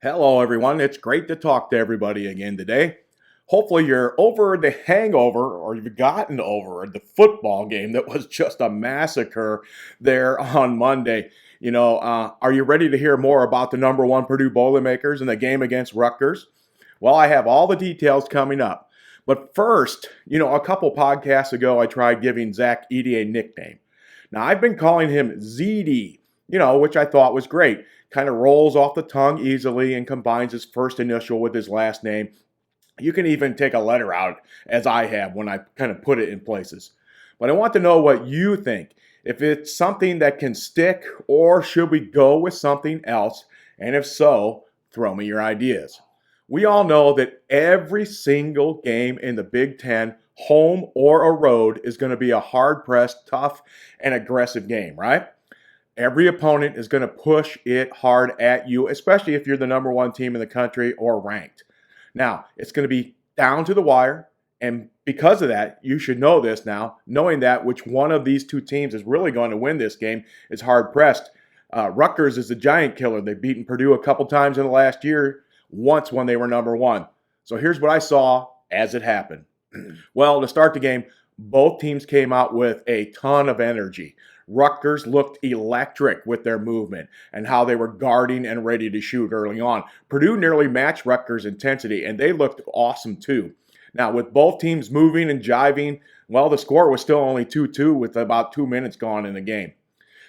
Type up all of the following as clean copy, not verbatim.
Hello, everyone. It's great to talk to everybody again today. Hopefully, you're over the hangover or you've gotten over the football game that was just a massacre there on Monday. Are you ready to hear more about the number one Purdue Boilermakers in the game against Rutgers? Well, I have all the details coming up. But first, a couple podcasts ago, I tried giving Zach Edey a nickname. Now, I've been calling him ZD, which I thought was great. Kind of rolls off the tongue easily and combines his first initial with his last name. You can even take a letter out, as I have when I kind of put it in places. But I want to know what you think. If it's something that can stick, or should we go with something else? And if so, throw me your ideas. We all know that every single game in the Big Ten, home or a road, is going to be a hard-pressed, tough, and aggressive game, right? Every opponent is going to push it hard at you, especially if you're the number one team in the country or ranked. Now, it's going to be down to the wire, and because of that, you should know this now. Knowing that which one of these two teams is really going to win this game is hard-pressed. Rutgers is a giant killer. They've beaten Purdue a couple times in the last year, once when they were number one. So here's what I saw as it happened. Well, to start the game, both teams came out with a ton of energy. Rutgers looked electric with their movement and how they were guarding and ready to shoot early on. Purdue nearly matched Rutgers' intensity, and they looked awesome too. Now, with both teams moving and jiving, well, the score was still only 2-2 with about 2 minutes gone in the game.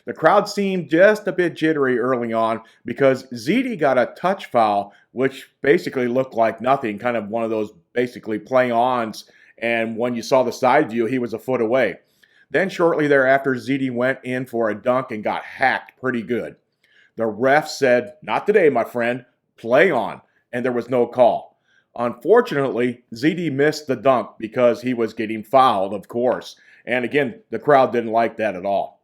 The crowd seemed just a bit jittery early on because ZD got a touch foul, which basically looked like nothing, kind of one of those basically play-ons, and when you saw the side view, he was a foot away. Then shortly thereafter, ZD went in for a dunk and got hacked pretty good. The ref said, "Not today, my friend, play on," and there was no call. Unfortunately, ZD missed the dunk because he was getting fouled, of course, and again, the crowd didn't like that at all.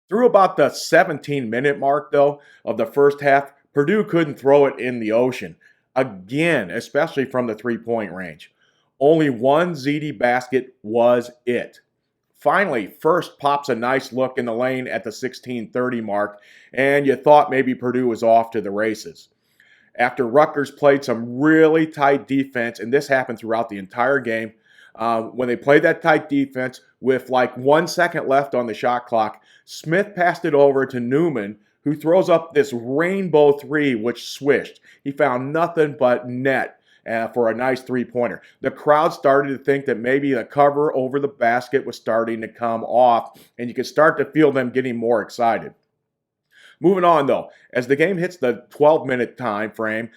Through about the 17-minute mark, though, of the first half, Purdue couldn't throw it in the ocean. Again, especially from the three-point range. Only one ZD basket was it. Finally, First pops a nice look in the lane at the 16:30 mark, and you thought maybe Purdue was off to the races. After Rutgers played some really tight defense, and this happened throughout the entire game, when they played that tight defense with like 1 second left on the shot clock, Smith passed it over to Newman, who throws up this rainbow three, which swished. He found nothing but net for a nice three-pointer. The crowd started to think that maybe the cover over the basket was starting to come off, and you could start to feel them getting more excited. Moving on, though, as the game hits the 12-minute time frame,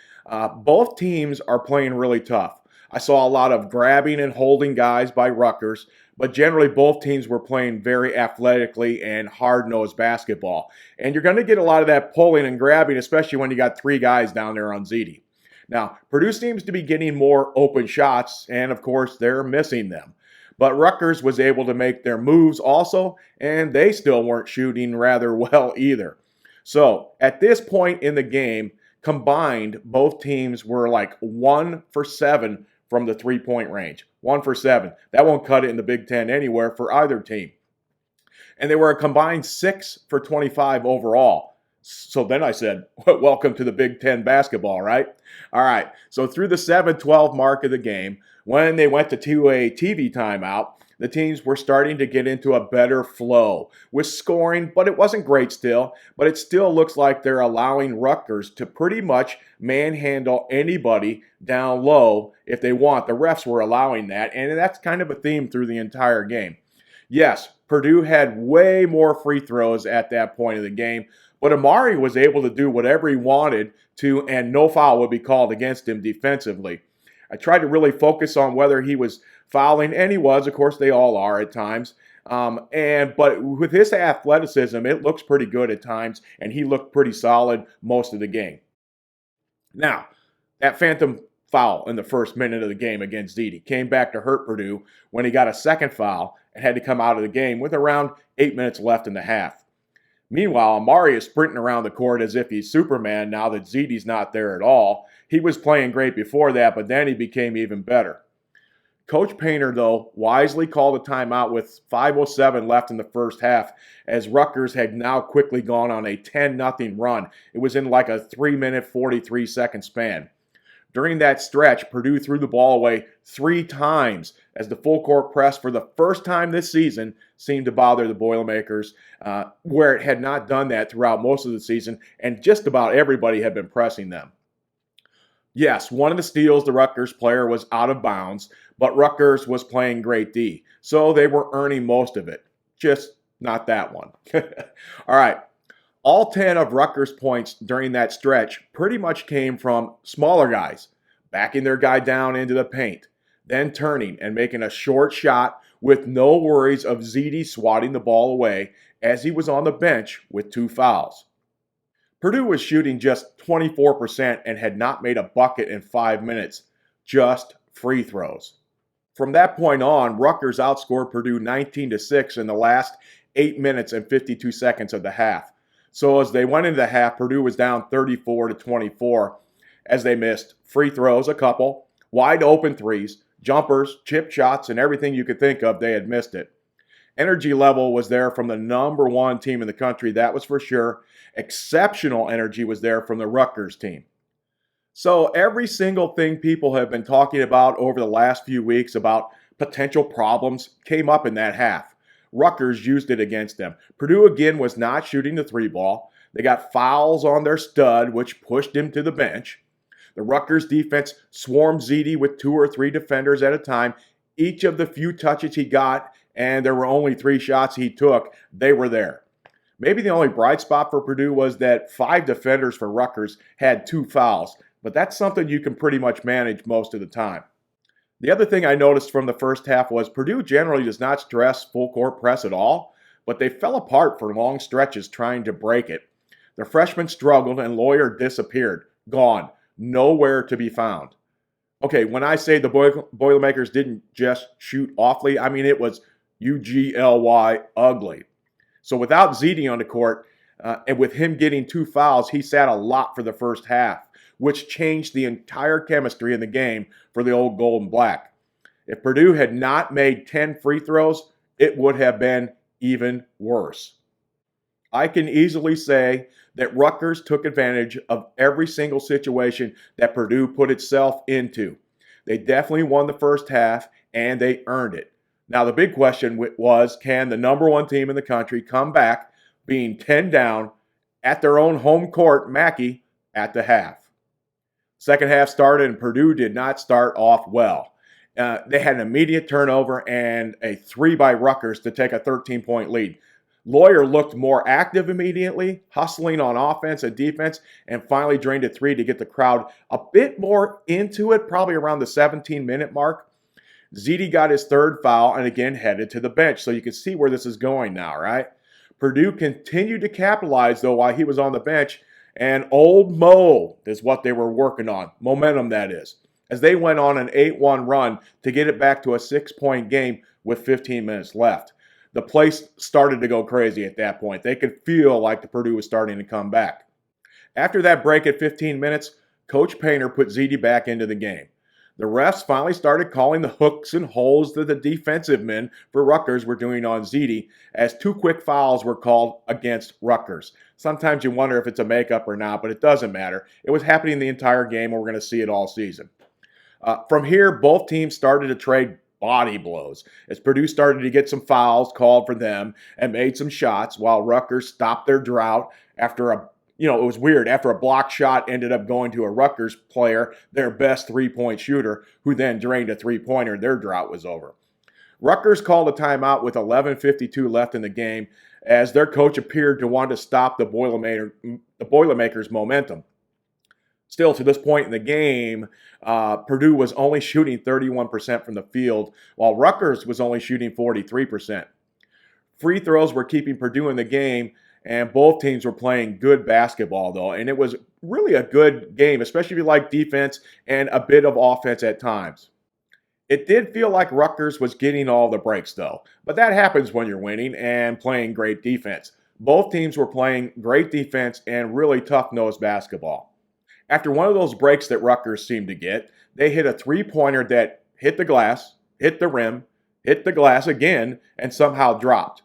both teams are playing really tough. I saw a lot of grabbing and holding guys by Rutgers, but generally both teams were playing very athletically and hard-nosed basketball. And you're going to get a lot of that pulling and grabbing, especially when you got three guys down there on ZD. Now, Purdue seems to be getting more open shots, and of course, they're missing them. But Rutgers was able to make their moves also, and they still weren't shooting rather well either. So, at this point in the game, combined, both teams were like 1 for 7 from the three-point range. 1 for 7. That won't cut it in the Big Ten anywhere for either team. And they were a combined 6 for 25 overall. So then I said, welcome to the Big Ten basketball, right? All right, so through the 7-12 mark of the game, when they went to a TV timeout, the teams were starting to get into a better flow with scoring, but it wasn't great still. But it still looks like they're allowing Rutgers to pretty much manhandle anybody down low if they want. The refs were allowing that, and that's kind of a theme through the entire game. Yes, Purdue had way more free throws at that point of the game, but Amari was able to do whatever he wanted to, and no foul would be called against him defensively. I tried to really focus on whether he was fouling, and he was. Of course, they all are at times. But with his athleticism, it looks pretty good at times, and he looked pretty solid most of the game. Now, that phantom foul in the first minute of the game against ZD came back to hurt Purdue when he got a second foul and had to come out of the game with around 8 minutes left in the half. Meanwhile, Amari is sprinting around the court as if he's Superman now that ZD's not there at all. He was playing great before that, but then he became even better. Coach Painter, though, wisely called a timeout with 5:07 left in the first half as Rutgers had now quickly gone on a 10-0 run. It was in like a 3-minute, 43-second span. During that stretch, Purdue threw the ball away 3 times as the full court press for the first time this season seemed to bother the Boilermakers, where it had not done that throughout most of the season, and just about everybody had been pressing them. Yes, one of the steals, the Rutgers player, was out of bounds, but Rutgers was playing great D, so they were earning most of it. Just not that one. All right. All 10 of Rutgers' points during that stretch pretty much came from smaller guys, backing their guy down into the paint, then turning and making a short shot with no worries of ZD swatting the ball away as he was on the bench with 2 fouls. Purdue was shooting just 24% and had not made a bucket in 5 minutes, just free throws. From that point on, Rutgers outscored Purdue 19-6 in the last 8 minutes and 52 seconds of the half. So as they went into the half, Purdue was down 34-24 as they missed free throws, a couple, wide open threes, jumpers, chip shots, and everything you could think of, they had missed it. Energy level was there from the number 1 team in the country, that was for sure. Exceptional energy was there from the Rutgers team. So every single thing people have been talking about over the last few weeks about potential problems came up in that half. Rutgers used it against them. Purdue again was not shooting the 3-ball. They got fouls on their stud, which pushed him to the bench. The Rutgers defense swarmed ZD with 2 or 3 defenders at a time. Each of the few touches he got, and there were only 3 shots he took, they were there. Maybe the only bright spot for Purdue was that 5 defenders for Rutgers had 2 fouls, but that's something you can pretty much manage most of the time. The other thing I noticed from the first half was Purdue generally does not stress full court press at all, but they fell apart for long stretches trying to break it. The freshmen struggled and Lawyer disappeared, gone, nowhere to be found. Okay, when I say the Boilermakers didn't just shoot awfully, I mean it was UGLY ugly. So without ZD on the court, and with him getting 2 fouls, he sat a lot for the first half, which changed the entire chemistry in the game for the old gold and black. If Purdue had not made 10 free throws, it would have been even worse. I can easily say that Rutgers took advantage of every single situation that Purdue put itself into. They definitely won the first half, and they earned it. Now, the big question was, can the number 1 team in the country come back being 10 down at their own home court, Mackey, at the half? Second half started, and Purdue did not start off well. They had an immediate turnover and a 3 by Rutgers to take a 13-point lead. Lawyer looked more active immediately, hustling on offense and defense, and finally drained a 3 to get the crowd a bit more into it, probably around the 17-minute mark. ZD got his 3rd foul and again headed to the bench, so you can see where this is going now, right? Purdue continued to capitalize, though, while he was on the bench, and old Mo is what they were working on, momentum that is, as they went on an 8-1 run to get it back to a 6-point game with 15 minutes left. The place started to go crazy at that point. They could feel like the Purdue was starting to come back. After that break at 15 minutes, Coach Painter put ZD back into the game. The refs finally started calling the hooks and holes that the defensive men for Rutgers were doing on ZD, as 2 quick fouls were called against Rutgers. Sometimes you wonder if it's a makeup or not, but it doesn't matter. It was happening the entire game, and we're going to see it all season. From here, both teams started to trade body blows as Purdue started to get some fouls called for them and made some shots, while Rutgers stopped their drought after it was weird. After a block shot ended up going to a Rutgers player, their best 3-point shooter, who then drained a 3-pointer. Their drought was over. Rutgers called a timeout with 11:52 left in the game as their coach appeared to want to stop the Boilermakers' momentum. Still, to this point in the game, Purdue was only shooting 31% from the field, while Rutgers was only shooting 43%. Free throws were keeping Purdue in the game, and both teams were playing good basketball, though. And it was really a good game, especially if you like defense and a bit of offense at times. It did feel like Rutgers was getting all the breaks, though. But that happens when you're winning and playing great defense. Both teams were playing great defense and really tough-nosed basketball. After one of those breaks that Rutgers seemed to get, they hit a 3-pointer that hit the glass, hit the rim, hit the glass again, and somehow dropped.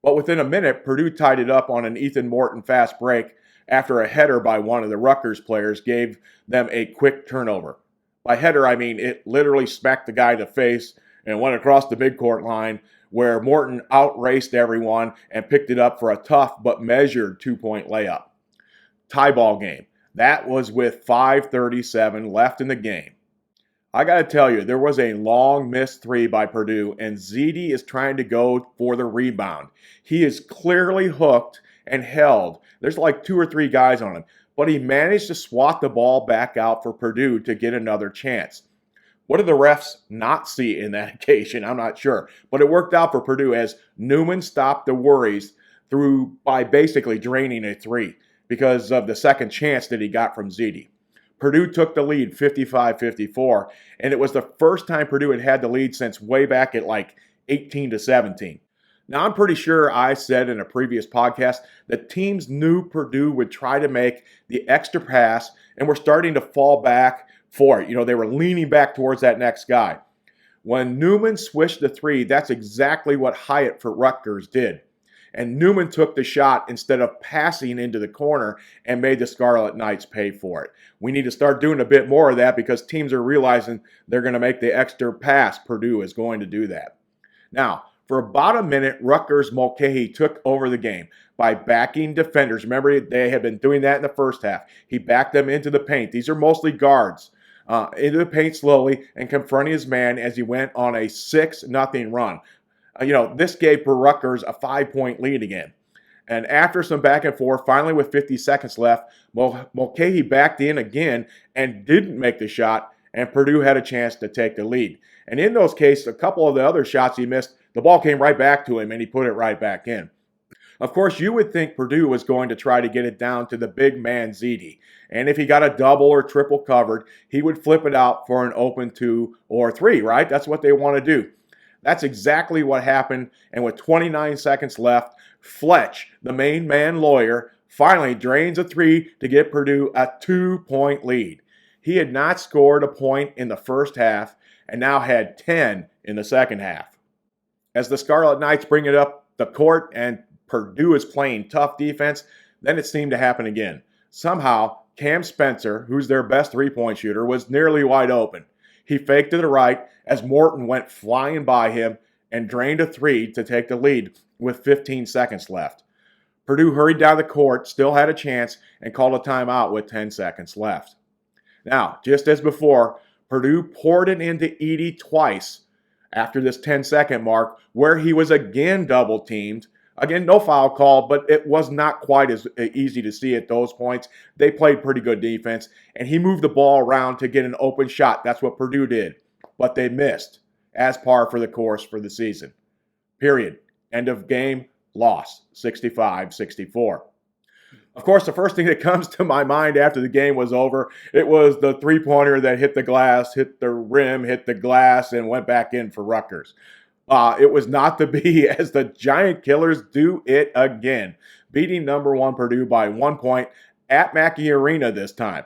But within a minute, Purdue tied it up on an Ethan Morton fast break after a header by one of the Rutgers players gave them a quick turnover. By header, I mean it literally smacked the guy in the face and went across the midcourt line where Morton outraced everyone and picked it up for a tough but measured 2-point layup. Tie ball game. That was with 5:37 left in the game. I got to tell you, there was a long missed three by Purdue, and Ziti is trying to go for the rebound. He is clearly hooked and held. There's like 2 or 3 guys on him, but he managed to swat the ball back out for Purdue to get another chance. What did the refs not see in that occasion? I'm not sure, but it worked out for Purdue as Newman stopped the worries by basically draining a three because of the second chance that he got from Ziti. Purdue took the lead 55-54, and it was the first time Purdue had the lead since way back at like 18-17. Now, I'm pretty sure I said in a previous podcast that teams knew Purdue would try to make the extra pass and were starting to fall back for it. They were leaning back towards that next guy. When Newman swished the three, that's exactly what Hyatt for Rutgers did. And Newman took the shot instead of passing into the corner and made the Scarlet Knights pay for it. We need to start doing a bit more of that because teams are realizing they're going to make the extra pass. Purdue is going to do that. Now, for about a minute, Rutgers' Mulcahy took over the game by backing defenders. Remember, they had been doing that in the first half. He backed them into the paint. These are mostly guards. Into the paint slowly and confronting his man as he went on a 6-0 run. This gave Rutgers a 5-point lead again. And after some back and forth, finally with 50 seconds left, Mulcahy backed in again and didn't make the shot, and Purdue had a chance to take the lead. And in those cases, a couple of the other shots he missed, the ball came right back to him, and he put it right back in. Of course, you would think Purdue was going to try to get it down to the big man Ziti. And if he got a double or triple covered, he would flip it out for an open 2 or 3, right? That's what they want to do. That's exactly what happened. And with 29 seconds left, Fletch, the main man lawyer, finally drains a 3 to get Purdue a 2-point lead. He had not scored a point in the first half and now had 10 in the second half. As the Scarlet Knights bring it up the court and Purdue is playing tough defense, then it seemed to happen again. Somehow, Cam Spencer, who's their best three-point shooter, was nearly wide open. He faked to the right as Morton went flying by him and drained a 3 to take the lead with 15 seconds left. Purdue hurried down the court, still had a chance, and called a timeout with 10 seconds left. Now, just as before, Purdue poured it into Edey twice after this 10-second mark, where he was again double-teamed. Again, no foul call, but it was not quite as easy to see at those points. They played pretty good defense, and he moved the ball around to get an open shot. That's what Purdue did, but they missed, as par for the course for the season. Period. End of game, loss, 65-64. Of course, the first thing that comes to my mind after the game was over, it was the three-pointer that hit the glass, hit the rim, hit the glass, and went back in for Rutgers. It was not to be as the Giant Killers do it again, beating number 1 Purdue by 1 point at Mackey Arena this time.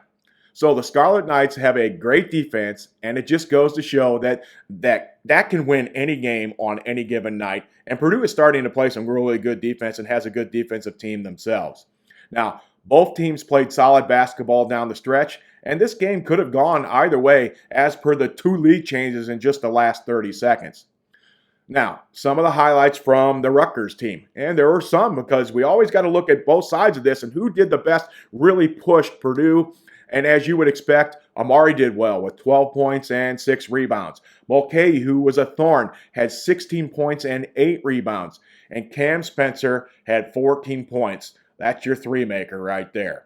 So the Scarlet Knights have a great defense, and it just goes to show that can win any game on any given night. And Purdue is starting to play some really good defense and has a good defensive team themselves. Now, both teams played solid basketball down the stretch, and this game could have gone either way as per the 2 lead changes in just the last 30 seconds. Now, some of the highlights from the Rutgers team, and there were some because we always got to look at both sides of this and who did the best, really pushed Purdue. And as you would expect, Amari did well with 12 points and 6 rebounds. Mulcahy, who was a thorn, had 16 points and 8 rebounds. And Cam Spencer had 14 points. That's your three-maker right there.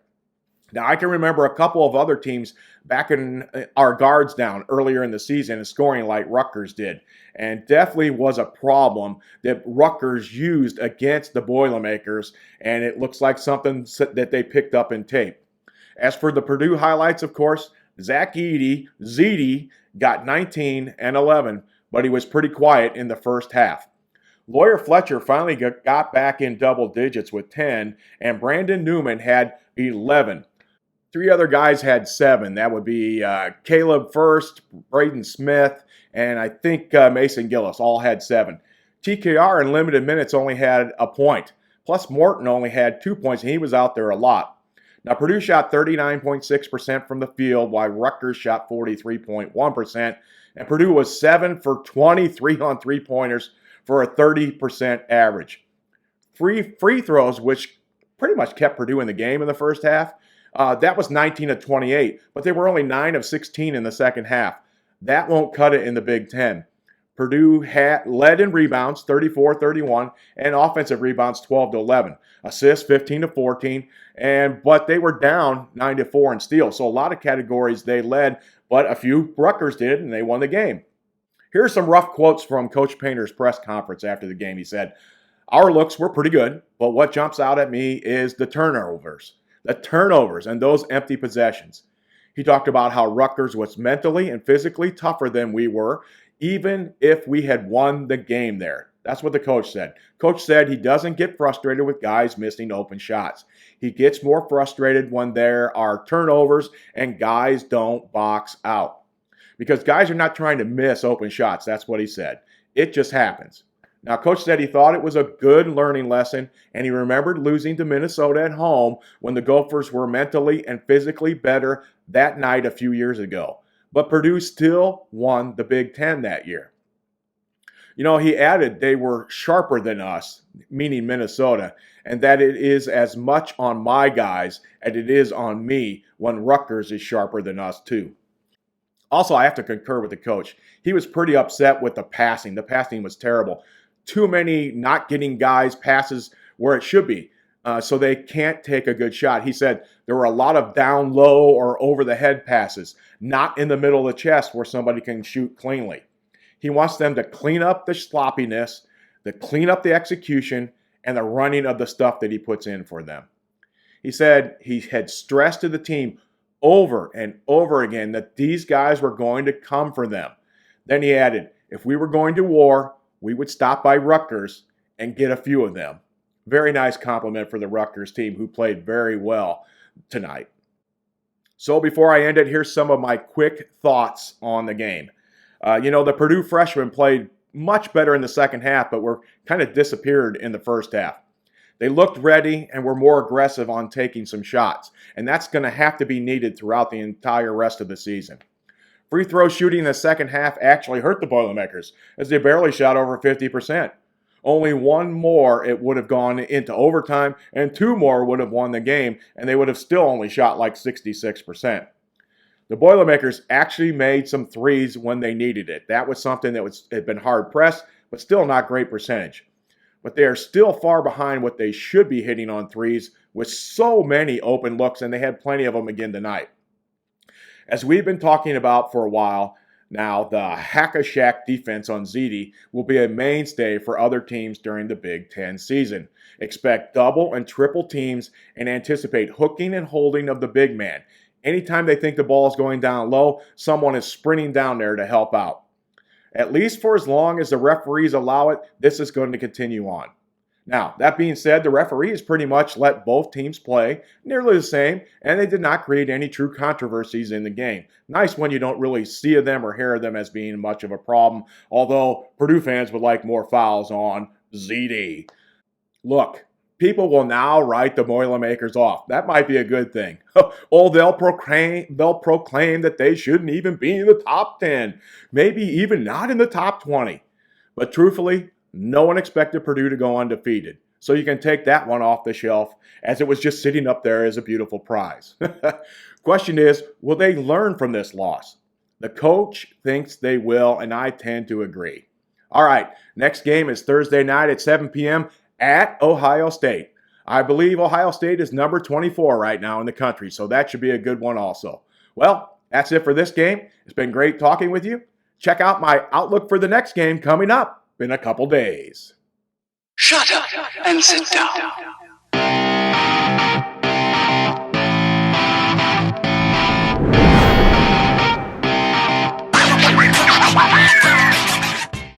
Now, I can remember a couple of other teams backing our guards down earlier in the season and scoring like Rutgers did. And definitely was a problem that Rutgers used against the Boilermakers, and it looks like something that they picked up in tape. As for the Purdue highlights, of course, Zach Ziti got 19 and 11, but he was pretty quiet in the first half. Lawyer Fletcher finally got back in double digits with 10, and Brandon Newman had 11. 3 other guys had 7. That would be Caleb First, Braden Smith, and I think Mason Gillis all had 7. TKR in limited minutes only had a point. Plus, Morton only had 2 points, and he was out there a lot. Now, Purdue shot 39.6% from the field, while Rutgers shot 43.1%, and Purdue was 7 for 23 on three-pointers for a 30% average. Free throws, which pretty much kept Purdue in the game in the first half, that was 19 of 28, but they were only 9 of 16 in the second half. That won't cut it in the Big Ten. Purdue led in rebounds, 34-31, and offensive rebounds, 12-11. Assists, 15-14, but they were down 9-4 in steals. So a lot of categories they led, but a few Rutgers did, and they won the game. Here's some rough quotes from Coach Painter's press conference after the game. He said, "Our looks were pretty good, but what jumps out at me is the turnovers and those empty possessions." He talked about how Rutgers was mentally and physically tougher than we were, even if we had won the game there. That's what the coach said. Coach said he doesn't get frustrated with guys missing open shots. He gets more frustrated when there are turnovers and guys don't box out. Because guys are not trying to miss open shots. That's what he said. It just happens. Now, Coach said he thought it was a good learning lesson, and he remembered losing to Minnesota at home when the Gophers were mentally and physically better that night a few years ago. But Purdue still won the Big Ten that year. You know, he added they were sharper than us, meaning Minnesota, and that it is as much on my guys as it is on me when Rutgers is sharper than us too. Also, I have to concur with the coach. He was pretty upset with the passing. The passing was terrible. Too many not getting guys passes where it should be, so they can't take a good shot. He said there were a lot of down low or over the head passes, not in the middle of the chest where somebody can shoot cleanly. He wants them to clean up the sloppiness, to clean up the execution, and the running of the stuff that he puts in for them. He said he had stressed to the team over and over again that these guys were going to come for them. Then he added, if we were going to war, we would stop by Rutgers and get a few of them. Very nice compliment for the Rutgers team, who played very well tonight. So before I end it, here's some of my quick thoughts on the game. The Purdue freshmen played much better in the second half, but were kind of disappeared in the first half. They looked ready and were more aggressive on taking some shots, and that's going to have to be needed throughout the entire rest of the season. Free throw shooting in the second half actually hurt the Boilermakers, as they barely shot over 50%. Only one more, it would have gone into overtime, and 2 more would have won the game, and they would have still only shot like 66%. The Boilermakers actually made some threes when they needed it. That was something that had been hard pressed, but still not great percentage. But they are still far behind what they should be hitting on threes with so many open looks, and they had plenty of them again tonight. As we've been talking about for a while now, the hack-a-shack defense on ZD will be a mainstay for other teams during the Big Ten season. Expect double and triple teams and anticipate hooking and holding of the big man. Anytime they think the ball is going down low, someone is sprinting down there to help out. At least for as long as the referees allow it, this is going to continue on. Now, that being said, the referees pretty much let both teams play nearly the same, and they did not create any true controversies in the game. Nice when you don't really see them or hear them as being much of a problem, although Purdue fans would like more fouls on ZD. Look, people will now write the Boilermakers off. That might be a good thing. They'll proclaim that they shouldn't even be in the top 10, maybe even not in the top 20. But truthfully, no one expected Purdue to go undefeated. So you can take that one off the shelf, as it was just sitting up there as a beautiful prize. Question is, will they learn from this loss? The coach thinks they will, and I tend to agree. All right, next game is Thursday night at 7 p.m. at Ohio State. I believe Ohio State is number 24 right now in the country, so that should be a good one also. Well, that's it for this game. It's been great talking with you. Check out my outlook for the next game coming up in a couple days. Shut up and sit down.